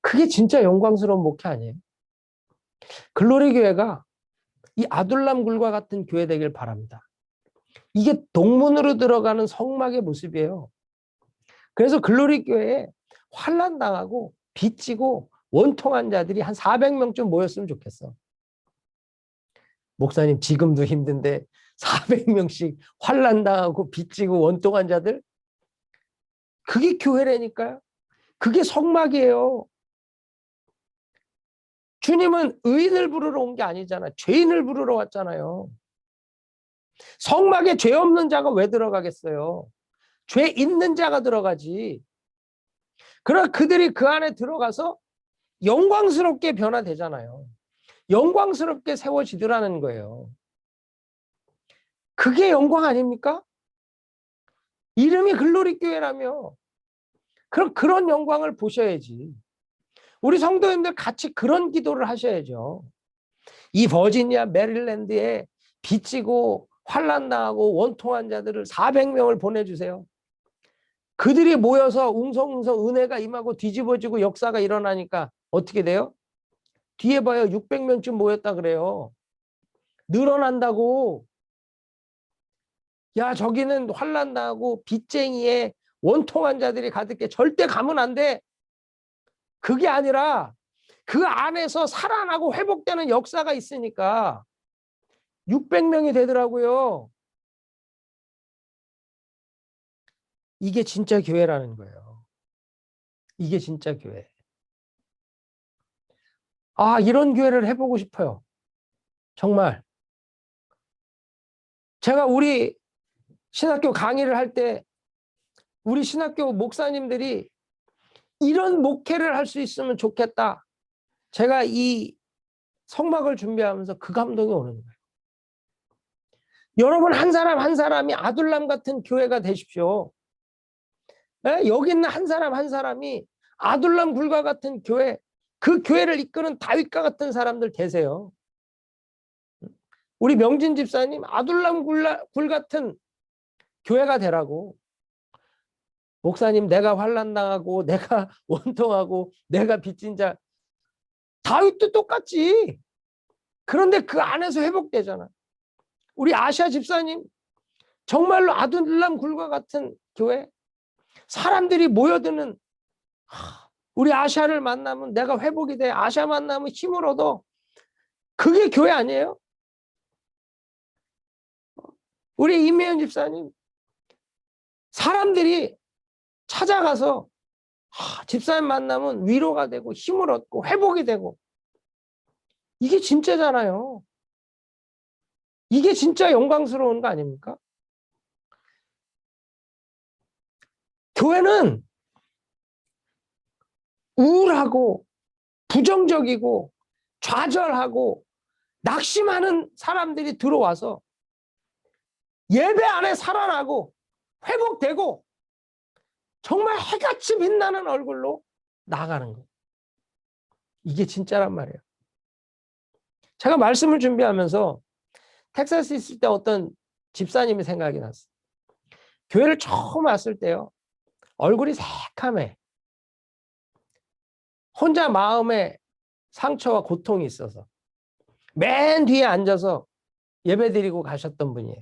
그게 진짜 영광스러운 목회 아니에요? 글로리 교회가 이 아둘람 굴과 같은 교회 되길 바랍니다. 이게 동문으로 들어가는 성막의 모습이에요. 그래서 글로리 교회에 환난 당하고 빚지고 원통한 자들이 한 400명쯤 모였으면 좋겠어. 목사님 지금도 힘든데 400명씩 환난 당하고 빚지고 원통한 자들? 그게 교회라니까요. 그게 성막이에요. 주님은 의인을 부르러 온 게 아니잖아. 죄인을 부르러 왔잖아요. 성막에 죄 없는 자가 왜 들어가겠어요? 죄 있는 자가 들어가지. 그러나 그들이 그 안에 들어가서 영광스럽게 변화되잖아요. 영광스럽게 세워지더라는 거예요. 그게 영광 아닙니까? 이름이 글로리 교회라며. 그럼 그런 영광을 보셔야지. 우리 성도님들 같이 그런 기도를 하셔야죠. 이 버지니아 메릴랜드에 빚지고 환난 당하고 원통한 자들을 400명을 보내주세요. 그들이 모여서 웅성웅성 은혜가 임하고 뒤집어지고 역사가 일어나니까 어떻게 돼요? 뒤에 봐요. 600명쯤 모였다 그래요. 늘어난다고. 야, 저기는 환난 나고 빚쟁이에 원통한 자들이 가득해. 절대 가면 안 돼. 그게 아니라 그 안에서 살아나고 회복되는 역사가 있으니까 600명이 되더라고요. 이게 진짜 교회라는 거예요. 이게 진짜 교회. 아, 이런 교회를 해보고 싶어요. 정말. 제가 우리 신학교 강의를 할 때 우리 신학교 목사님들이 이런 목회를 할 수 있으면 좋겠다. 제가 이 성막을 준비하면서 그 감동이 오는 거예요. 여러분 한 사람 한 사람이 아둘람 같은 교회가 되십시오. 네? 여기 있는 한 사람 한 사람이 아둘람 굴과 같은 교회, 그 교회를 이끄는 다윗과 같은 사람들 되세요. 우리 명진 집사님 아둘람 굴 같은 교회가 되라고. 목사님 내가 환난 당하고 내가 원통하고 내가 빚진 자, 다윗도 똑같지. 그런데 그 안에서 회복되잖아. 우리 아시아 집사님 정말로 아둘람 굴과 같은 교회, 사람들이 모여드는, 우리 아시아를 만나면 내가 회복이 돼. 아시아 만나면 힘을 얻어. 그게 교회 아니에요? 우리 임혜연 집사님 사람들이 찾아가서 집사님 만나면 위로가 되고 힘을 얻고 회복이 되고, 이게 진짜잖아요. 이게 진짜 영광스러운 거 아닙니까? 교회는 우울하고 부정적이고 좌절하고 낙심하는 사람들이 들어와서 예배 안에 살아나고 회복되고 정말 해같이 빛나는 얼굴로 나가는 거. 이게 진짜란 말이에요. 제가 말씀을 준비하면서 텍사스 있을 때 어떤 집사님이 생각이 났어요. 교회를 처음 왔을 때요, 얼굴이 새카매. 혼자 마음에 상처와 고통이 있어서 맨 뒤에 앉아서 예배 드리고 가셨던 분이에요.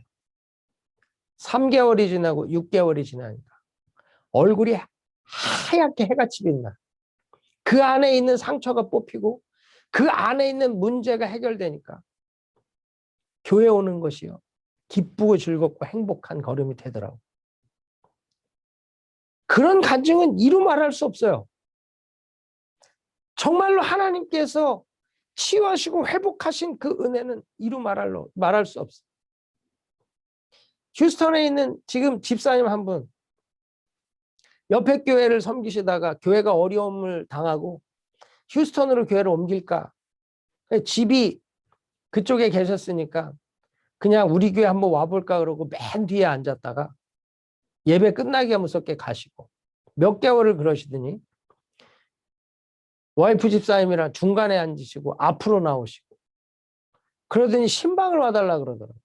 3개월이 지나고 6개월이 지나니까 얼굴이 하얗게 해같이 빛나. 그 안에 있는 상처가 뽑히고 그 안에 있는 문제가 해결되니까 교회 오는 것이요, 기쁘고 즐겁고 행복한 걸음이 되더라고. 그런 간증은 이루 말할 수 없어요. 정말로 하나님께서 치유하시고 회복하신 그 은혜는 이루 말할 수 없어요. 휴스턴에 있는 지금 집사님 한 분, 옆에 교회를 섬기시다가 교회가 어려움을 당하고 휴스턴으로 교회를 옮길까, 집이 그쪽에 계셨으니까 그냥 우리 교회 한번 와볼까 그러고 맨 뒤에 앉았다가 예배 끝나기가 무섭게 가시고 몇 개월을 그러시더니 와이프 집사님이랑 중간에 앉으시고 앞으로 나오시고 그러더니 신방을 와달라 그러더라고요.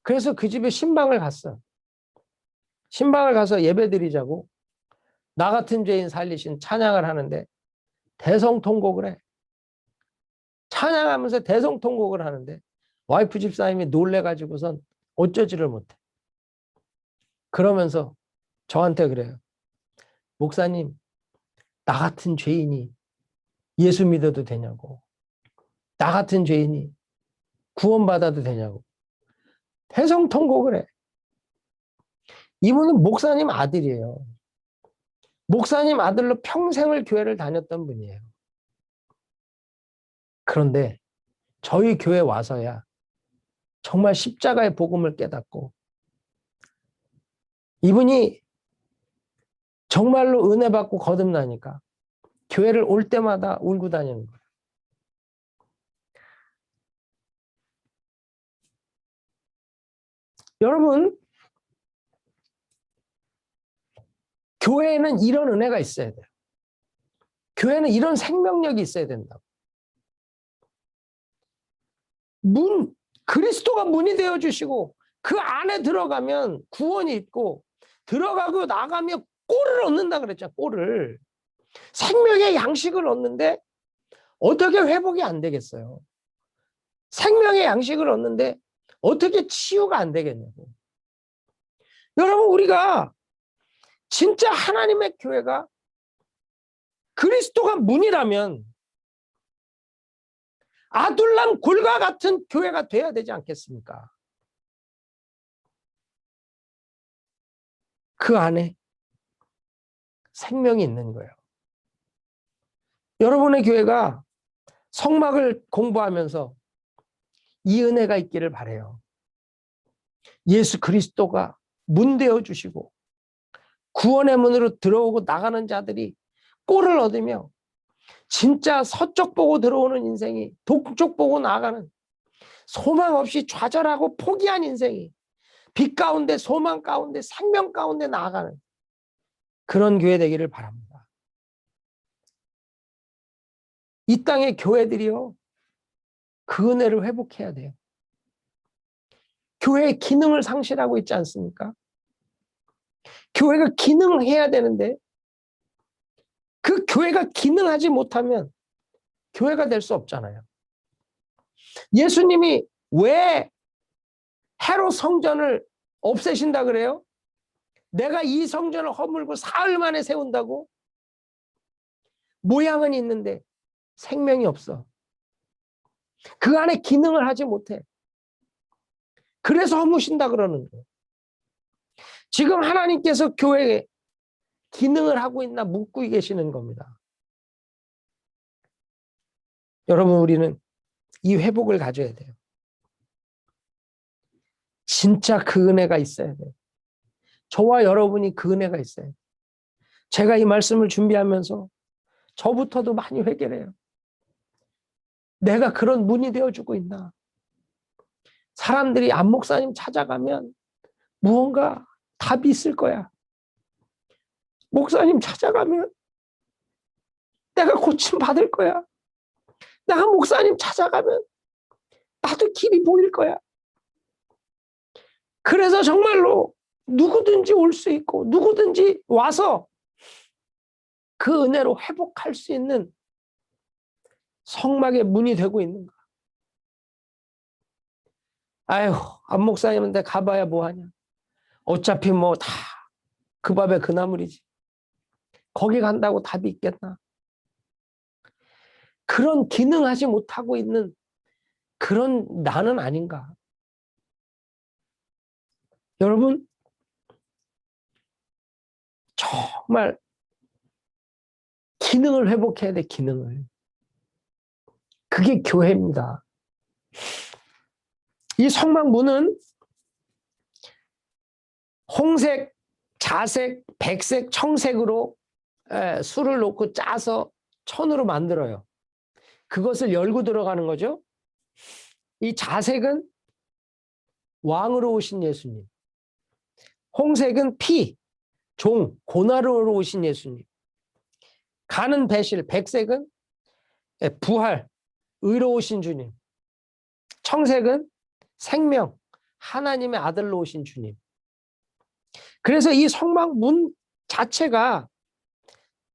그래서 그 집에 신방을 갔어요. 신방을 가서 예배 드리자고 나 같은 죄인 살리신 찬양을 하는데 대성통곡을 해. 찬양하면서 대성통곡을 하는데 와이프 집사님이 놀래가지고선 어쩌지를 못해. 그러면서 저한테 그래요. 목사님, 나 같은 죄인이 예수 믿어도 되냐고. 나 같은 죄인이 구원받아도 되냐고. 대성통곡을 해. 이분은 목사님 아들이에요. 목사님 아들로 평생을 교회를 다녔던 분이에요. 그런데 저희 교회 와서야 정말 십자가의 복음을 깨닫고 이분이 정말로 은혜 받고 거듭나니까 교회를 올 때마다 울고 다니는 거예요. 여러분, 교회에는 이런 은혜가 있어야 돼요. 교회는 이런 생명력이 있어야 된다고. 그리스도가 문이 되어주시고 그 안에 들어가면 구원이 있고 들어가고 나가면 꼴을 얻는다 그랬죠. 꼴을. 생명의 양식을 얻는데 어떻게 회복이 안 되겠어요. 생명의 양식을 얻는데 어떻게 치유가 안 되겠냐고. 여러분, 우리가 진짜 하나님의 교회가 그리스도가 문이라면 아둘람 굴과 같은 교회가 돼야 되지 않겠습니까? 그 안에 생명이 있는 거예요. 여러분의 교회가 성막을 공부하면서 이 은혜가 있기를 바라요. 예수 그리스도가 문 되어 주시고 구원의 문으로 들어오고 나가는 자들이 꼴을 얻으며 진짜 서쪽 보고 들어오는 인생이 동쪽 보고 나가는 소망 없이 좌절하고 포기한 인생이 빛 가운데 소망 가운데 생명 가운데 나아가는 그런 교회 되기를 바랍니다. 이 땅의 교회들이요, 그 은혜를 회복해야 돼요. 교회의 기능을 상실하고 있지 않습니까? 교회가 기능해야 되는데 그 교회가 기능하지 못하면 교회가 될 수 없잖아요. 예수님이 왜 헤롯 성전을 없애신다 그래요? 내가 이 성전을 허물고 사흘 만에 세운다고? 모양은 있는데 생명이 없어. 그 안에 기능을 하지 못해. 그래서 허무신다 그러는 거예요. 지금 하나님께서 교회에 기능을 하고 있나 묻고 계시는 겁니다. 여러분, 우리는 이 회복을 가져야 돼요. 진짜 그 은혜가 있어야 돼요. 저와 여러분이 그 은혜가 있어요. 제가 이 말씀을 준비하면서 저부터도 많이 회개를 해요. 내가 그런 문이 되어주고 있나? 사람들이 안 목사님 찾아가면 무언가 답이 있을 거야. 목사님 찾아가면 내가 고침 받을 거야. 내가 목사님 찾아가면 나도 길이 보일 거야. 그래서 정말로 누구든지 올 수 있고 누구든지 와서 그 은혜로 회복할 수 있는 성막의 문이 되고 있는가? 아유, 안 목사님한테 가봐야 뭐하냐? 어차피 뭐 다 그 밥에 그 나물이지. 거기 간다고 답이 있겠나? 그런 기능하지 못하고 있는 그런 나는 아닌가? 여러분, 정말 기능을 회복해야 돼, 기능을. 그게 교회입니다. 이 성막 문은 홍색, 자색, 백색, 청색으로 술을 놓고 짜서 천으로 만들어요. 그것을 열고 들어가는 거죠. 이 자색은 왕으로 오신 예수님. 홍색은 피, 종, 고난으로 오신 예수님. 가는 배실, 백색은 부활, 의로우신 주님. 청색은 생명, 하나님의 아들로 오신 주님. 그래서 이 성막 문 자체가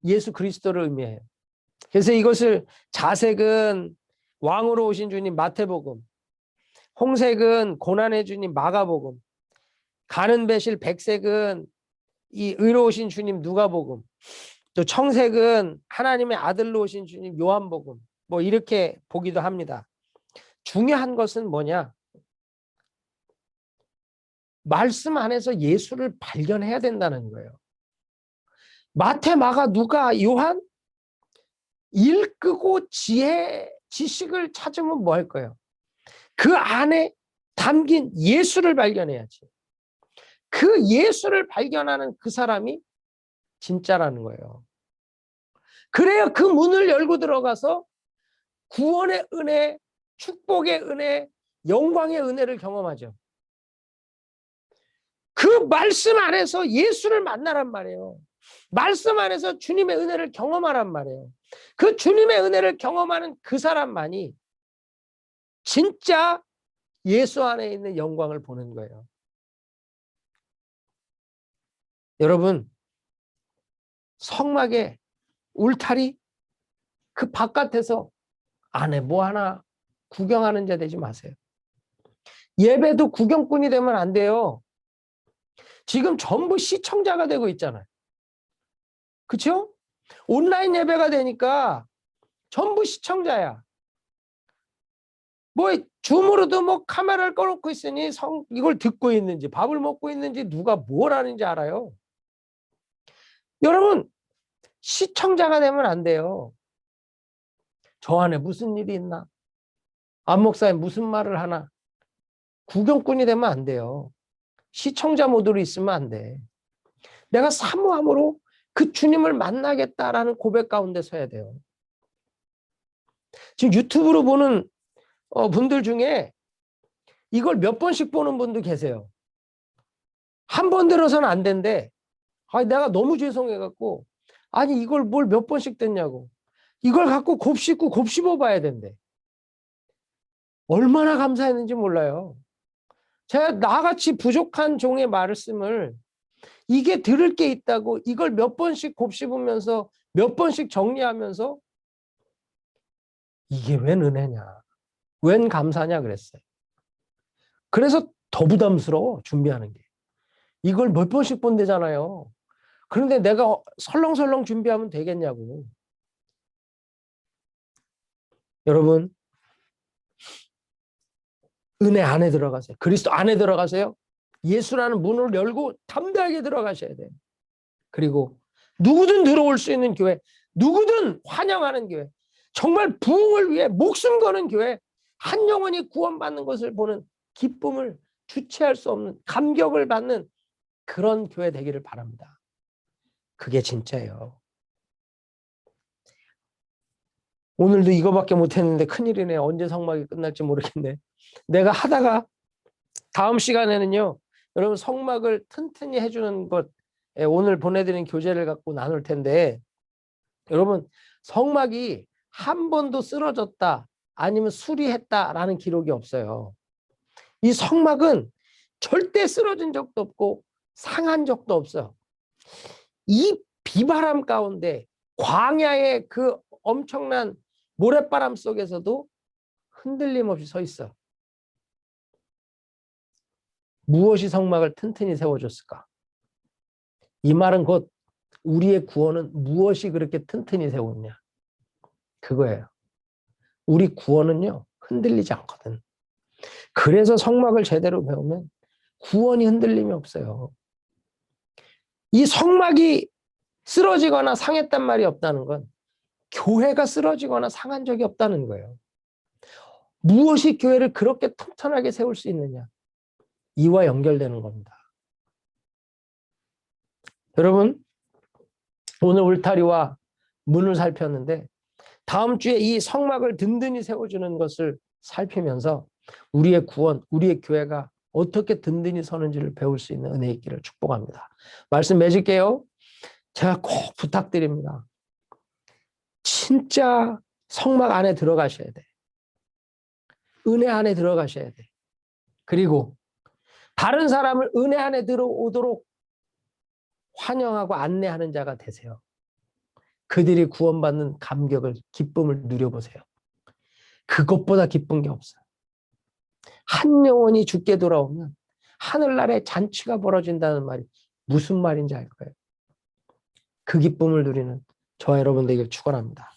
예수 그리스도를 의미해요. 그래서 이것을 자색은 왕으로 오신 주님 마태복음, 홍색은 고난의 주님 마가복음, 가는 배실 백색은 이 의로우신 주님 누가복음, 또 청색은 하나님의 아들로 오신 주님 요한복음, 뭐 이렇게 보기도 합니다. 중요한 것은 뭐냐? 말씀 안에서 예수를 발견해야 된다는 거예요. 마태, 마가, 누가, 요한 읽고 지식을 찾으면 뭐 할 거예요? 그 안에 담긴 예수를 발견해야지. 그 예수를 발견하는 그 사람이 진짜라는 거예요. 그래야 그 문을 열고 들어가서 구원의 은혜, 축복의 은혜, 영광의 은혜를 경험하죠. 그 말씀 안에서 예수를 만나란 말이에요. 말씀 안에서 주님의 은혜를 경험하란 말이에요. 그 주님의 은혜를 경험하는 그 사람만이 진짜 예수 안에 있는 영광을 보는 거예요. 여러분, 성막의 울타리 그 바깥에서 안에 뭐 하나 구경하는 자 되지 마세요. 예배도 구경꾼이 되면 안 돼요. 지금 전부 시청자가 되고 있잖아요. 그렇죠? 온라인 예배가 되니까 전부 시청자야. 뭐 줌으로도 뭐 카메라를 꺼놓고 있으니 이걸 듣고 있는지 밥을 먹고 있는지 누가 뭘 하는지 알아요. 여러분 시청자가 되면 안 돼요. 저 안에 무슨 일이 있나? 안 목사님 무슨 말을 하나? 구경꾼이 되면 안 돼요. 시청자 모드로 있으면 안 돼. 내가 사모함으로 그 주님을 만나겠다라는 고백 가운데 서야 돼요. 지금 유튜브로 보는 분들 중에 이걸 몇 번씩 보는 분도 계세요. 한 번 들어서는 안 된대. 아니, 내가 너무 죄송해갖고, 아니, 이걸 뭘 몇 번씩 듣냐고. 이걸 갖고 곱씹고 곱씹어 봐야 된대. 얼마나 감사했는지 몰라요. 제가 나같이 부족한 종의 말씀을 이게 들을 게 있다고 이걸 몇 번씩 곱씹으면서 몇 번씩 정리하면서 이게 웬 은혜냐, 웬 감사냐 그랬어요. 그래서 더 부담스러워 준비하는 게. 이걸 몇 번씩 본대잖아요. 그런데 내가 설렁설렁 준비하면 되겠냐고. 여러분 은혜 안에 들어가세요. 그리스도 안에 들어가세요. 예수라는 문을 열고 담대하게 들어가셔야 돼요. 그리고 누구든 들어올 수 있는 교회, 누구든 환영하는 교회, 정말 부흥을 위해 목숨 거는 교회, 한 영혼이 구원받는 것을 보는 기쁨을 주체할 수 없는 감격을 받는 그런 교회 되기를 바랍니다. 그게 진짜예요. 오늘도 이거밖에 못했는데 큰일이네. 언제 성막이 끝날지 모르겠네. 내가 하다가 다음 시간에는요. 여러분 성막을 튼튼히 해주는 것, 오늘 보내드린 교재를 갖고 나눌 텐데 여러분 성막이 한 번도 쓰러졌다 아니면 수리했다라는 기록이 없어요. 이 성막은 절대 쓰러진 적도 없고 상한 적도 없어요. 이 비바람 가운데 광야의 그 엄청난 모래바람 속에서도 흔들림 없이 서 있어. 무엇이 성막을 튼튼히 세워줬을까? 이 말은 곧 우리의 구원은 무엇이 그렇게 튼튼히 세웠냐? 그거예요. 우리 구원은요 흔들리지 않거든. 그래서 성막을 제대로 배우면 구원이 흔들림이 없어요. 이 성막이 쓰러지거나 상했단 말이 없다는 건 교회가 쓰러지거나 상한 적이 없다는 거예요. 무엇이 교회를 그렇게 튼튼하게 세울 수 있느냐? 이와 연결되는 겁니다. 여러분 오늘 울타리와 문을 살폈는데 다음 주에 이 성막을 든든히 세워주는 것을 살피면서 우리의 구원, 우리의 교회가 어떻게 든든히 서는지를 배울 수 있는 은혜 있기를 축복합니다. 말씀 맺을게요. 제가 꼭 부탁드립니다. 진짜 성막 안에 들어가셔야 돼. 은혜 안에 들어가셔야 돼. 그리고 다른 사람을 은혜 안에 들어오도록 환영하고 안내하는 자가 되세요. 그들이 구원받는 감격을, 기쁨을 누려보세요. 그것보다 기쁜 게 없어요. 한 영혼이 죽게 돌아오면 하늘나라에 잔치가 벌어진다는 말이 무슨 말인지 알 거예요. 그 기쁨을 누리는 저와 여러분 되길 축원합니다.